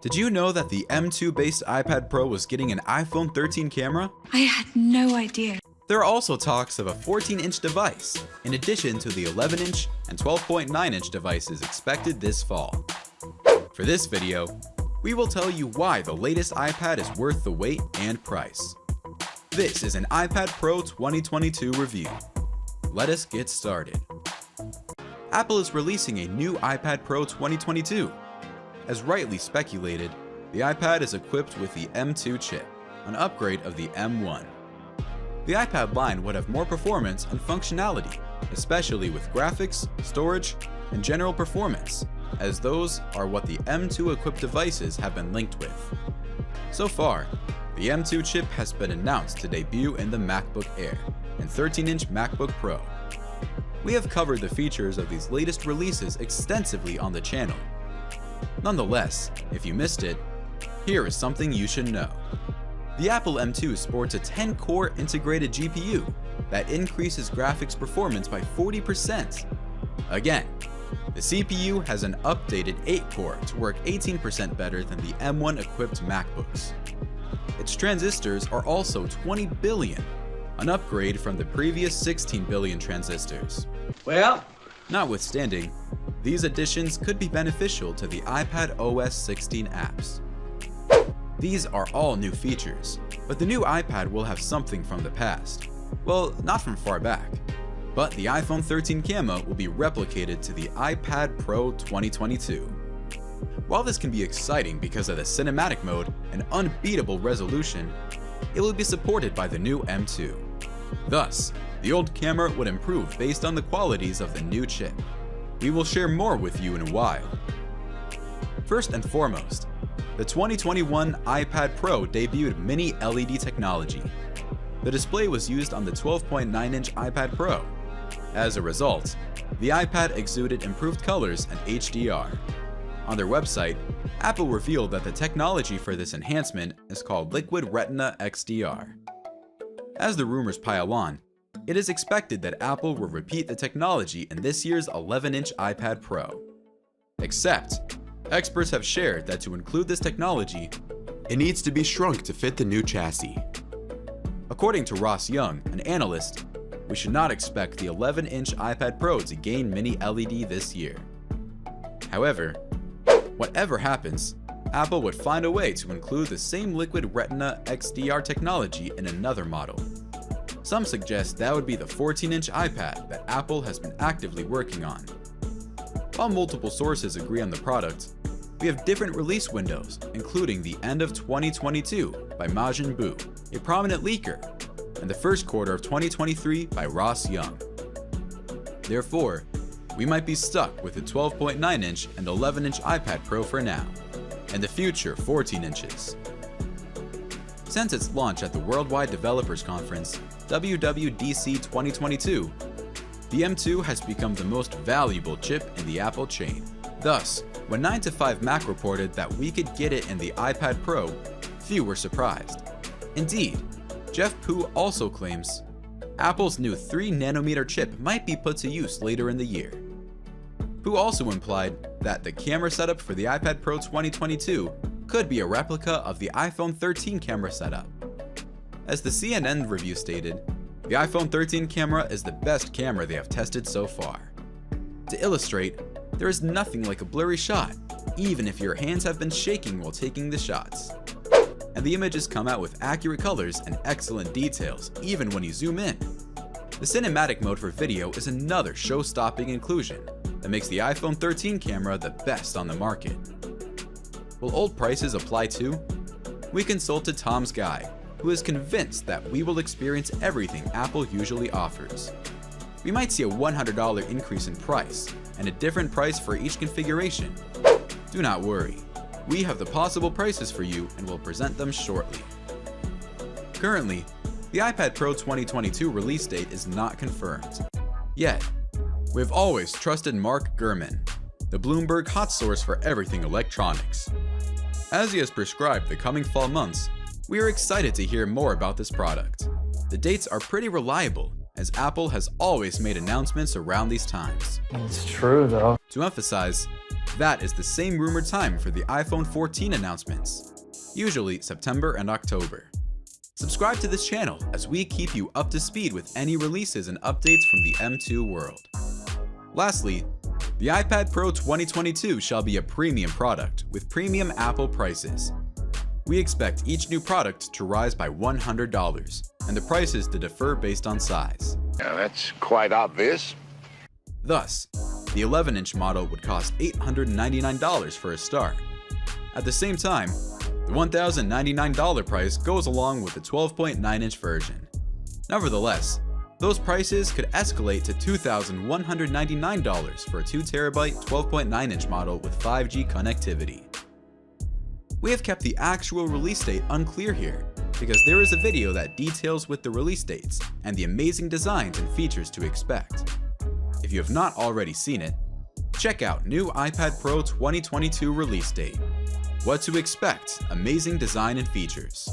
Did you know that the M2-based iPad Pro was getting an iPhone 13 camera? I had no idea. There are also talks of a 14-inch device, in addition to the 11-inch and 12.9-inch devices expected this fall. For this video, we will tell you why the latest iPad is worth the wait and price. This is an iPad Pro 2022 review. Let us get started. Apple is releasing a new iPad Pro 2022. As rightly speculated, the iPad is equipped with the M2 chip, an upgrade of the M1. The iPad line would have more performance and functionality, especially with graphics, storage, and general performance, as those are what the M2 equipped devices have been linked with. So far, the M2 chip has been announced to debut in the MacBook Air and 13-inch MacBook Pro. We have covered the features of these latest releases extensively on the channel. Nonetheless, if you missed it, here is something you should know. The Apple M2 sports a 10-core integrated GPU that increases graphics performance by 40%. Again, the CPU has an updated 8-core to work 18% better than the M1-equipped MacBooks. Its transistors are also 20 billion, an upgrade from the previous 16 billion transistors. Well, notwithstanding, these additions could be beneficial to the iPad OS 16 apps. These are all new features, but the new iPad will have something from the past. Well, not from far back, but the iPhone 13 camera will be replicated to the iPad Pro 2022. While this can be exciting because of the cinematic mode and unbeatable resolution, it will be supported by the new M2. Thus, the old camera would improve based on the qualities of the new chip. We will share more with you in a while. First and foremost, the 2021 iPad Pro debuted Mini LED technology. The display was used on the 12.9-inch iPad Pro. As a result, the iPad exuded improved colors and HDR. On their website, Apple revealed that the technology for this enhancement is called Liquid Retina XDR. As the rumors pile on, it is expected that Apple will repeat the technology in this year's 11-inch iPad Pro. Except, experts have shared that to include this technology, it needs to be shrunk to fit the new chassis. According to Ross Young, an analyst, we should not expect the 11-inch iPad Pro to gain Mini LED this year. However, whatever happens, Apple would find a way to include the same Liquid Retina XDR technology in another model. Some suggest that would be the 14-inch iPad that Apple has been actively working on. While multiple sources agree on the product, we have different release windows, including the end of 2022 by Majin Buu, a prominent leaker, and the first quarter of 2023 by Ross Young. Therefore, we might be stuck with the 12.9-inch and 11-inch iPad Pro for now, and the future 14 inches. Since its launch at the Worldwide Developers Conference, WWDC 2022, the M2 has become the most valuable chip in the Apple chain. Thus, when 9to5Mac reported that we could get it in the iPad Pro, few were surprised. Indeed, Jeff Pu also claims Apple's new 3nm chip might be put to use later in the year. Pu also implied that the camera setup for the iPad Pro 2022 could be a replica of the iPhone 13 camera setup. As the CNN review stated, the iPhone 13 camera is the best camera they have tested so far. To illustrate, there is nothing like a blurry shot, even if your hands have been shaking while taking the shots. And the images come out with accurate colors and excellent details, even when you zoom in. The cinematic mode for video is another show-stopping inclusion that makes the iPhone 13 camera the best on the market. Will old prices apply too? We consulted Tom's Guy, who is convinced that we will experience everything Apple usually offers. We might see a $100 increase in price, and a different price for each configuration. Do not worry, we have the possible prices for you and will present them shortly. Currently, the iPad Pro 2022 release date is not confirmed. Yet, we've always trusted Mark Gurman, the Bloomberg hot source for everything electronics. As he has prescribed the coming fall months, we are excited to hear more about this product. The dates are pretty reliable, as Apple has always made announcements around these times. it's true though. To emphasize, That is the same rumored time for the iPhone 14 announcements, usually September and October. Subscribe to this channel as we keep you up to speed with any releases and updates from the M2 world. Lastly, the iPad Pro 2022 shall be a premium product with premium Apple prices. We expect each new product to rise by $100 and the prices to differ based on size. Now that's quite obvious. Thus, the 11-inch model would cost $899 for a start. At the same time, the $1,099 price goes along with the 12.9-inch version. Nevertheless, those prices could escalate to $2,199 for a 2TB 12.9-inch model with 5G connectivity. We have kept the actual release date unclear here, because there is a video that details with the release dates and the amazing designs and features to expect. If you have not already seen it, check out new iPad Pro 2022 release date. What to expect, amazing design and features.